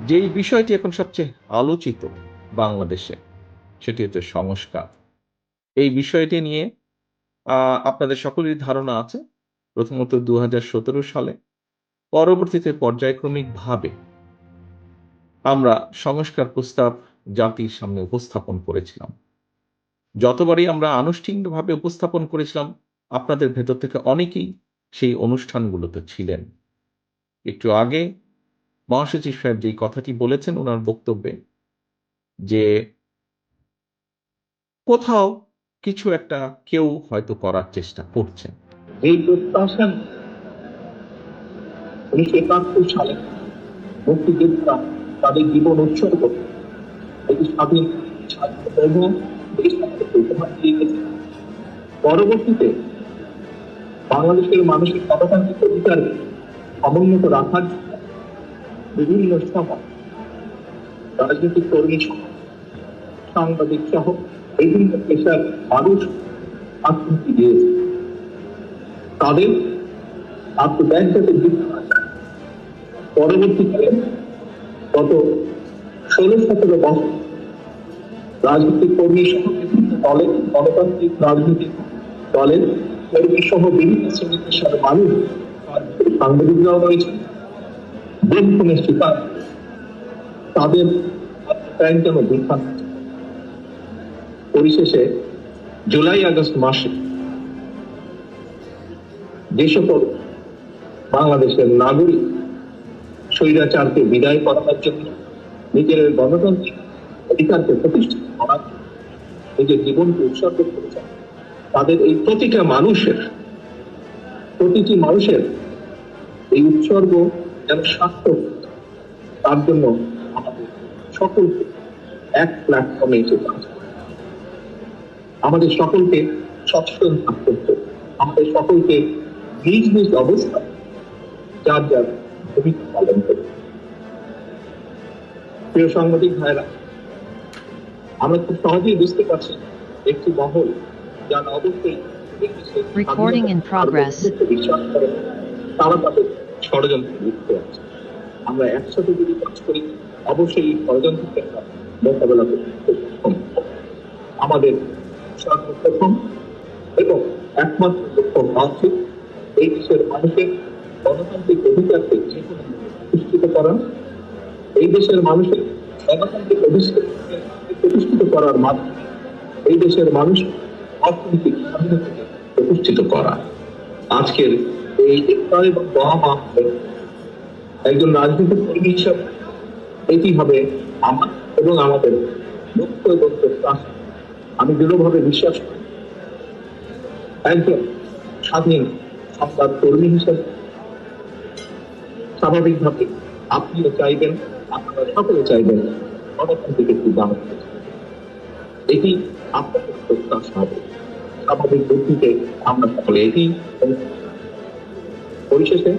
যেই বিষয়টি এখন সবচেয়ে আলোচিত বাংলাদেশে, সেটি হচ্ছে সংস্কার। এই বিষয়টি নিয়ে আ আপনাদের সকলেরই ধারণা আছে। প্রথমত ২০১৭ সালে, পরবর্তীতে পর্যায়ক্রমিকভাবে আমরা সংস্কার প্রস্তাব জাতির সামনে উপস্থাপন করেছিলাম। যতবারই আমরা আনুষ্ঠানিকভাবে উপস্থাপন করেছিলাম, আপনাদের ভেতর থেকে অনেকেই সেই অনুষ্ঠানগুলোতে ছিলেন। একটু আগে মহাসচিব সাহেব যেই কথাটি বলেছেন উনার বক্তব্যে যে, কোথাও কিছু একটা কেউ হয়তো করার চেষ্টা করছেন। এই প্রত্যাশা ১৯৭১ সালে মুক্তিযোদ্ধা তাদের জীবন উৎসর্গ করে একটি স্বাধীন সার্বভৌম দেশ আমাদেরকে উপহার দিয়ে গেছে। পরবর্তীতে বাংলাদেশের মানুষের গণতান্ত্রিক অধিকার সমুন্নত রাখার জন্য বিভিন্ন সময় রাজনৈতিক কর্মী সহ সাংবাদিক সহ বিভিন্ন পেশার মানুষ আত্মহত্যা দিয়েছে। তাদের আত্মত্যাগ যাতে বৃদ্ধি না যায়, পরবর্তীকালে গত ১৬-১৭ বছর রাজনৈতিক কর্মী সহ বিভিন্ন দলের গণতান্ত্রিক রাজনৈতিক দলের কর্মী সহ বিভিন্ন শ্রেণী পেশার মানুষ, সাংবাদিকরাও রয়েছে, খুনের শিকার, তাদের আত্মত্যাগ যেন বৃদ্ধা না যায়। পরিশেষে জুলাই আগস্ট মাসে যে সকল বাংলাদেশের নাগরিক স্বৈরাচারকে বিদায় করানোর জন্য, নিজের গণতান্ত্রিক অধিকারকে প্রতিষ্ঠিত করার জন্য নিজের জীবনকে উৎসর্গ করেছেন, তাদের এই প্রতিটি মানুষের এই উৎসর্গ যেন সার্থক, তার জন্য আমাদের সকলকে এক প্ল্যাটফর্মে এসে কাজ করতে হবে। আমাদের সকলকে সচেতন থাকতে হবে। আমাদের সকলকে নিজ নিজ অবস্থায় যার যার ভূমিকা পালন করতে হবে। প্রিয় সাংবাদিক ভাইরা, আমরা খুব সহজেই বুঝতে পারছি একটি মহল যারা অবশ্যই Recording in progress. বিশ্বাস করে, তারা তাদের ষড়যন্ত্রে লিপ্ত আছে। আমরা একসাথে যদি কাজ করি, অবশ্যই এই ষড়যন্ত্রকে আমরা মোকাবেলা করতে সক্ষম হব। আমাদের সর্বপ্রথম এবং একমাত্র লক্ষ্য হওয়া উচিত এই দেশের মানুষের গণতান্ত্রিক অধিকারকে যে কোনো প্রতিষ্ঠিত করা। এই দেশের মানুষের গণতান্ত্রিক অধিকারকে প্রতিষ্ঠিত করার মাধ্যমে এই দেশের মানুষ অর্থনৈতিক স্বাধীনতাকে প্রতিষ্ঠিত করা। আজকের এই ইফতার এবং দোয়া মাহফিলে একজন রাজনৈতিক কর্মী হিসাবে এটি হবে আমার এবং আমাদের লক্ষ্য এবং প্রত্যাশা। আমি দৃঢ়ভাবে বিশ্বাস করি একজন স্বাধীন সংবাদ কর্মী হিসেবে স্বাভাবিকভাবে আপনিও চাইবেন, আপনারা সকলে চাইবেন গণতান্ত্রিক একটি বাংলাদেশ। এটি আপনাদের প্রত্যাশা হবে। স্বাভাবিক ভিত্তিতে আমরা সকলে এটি পরিশেষে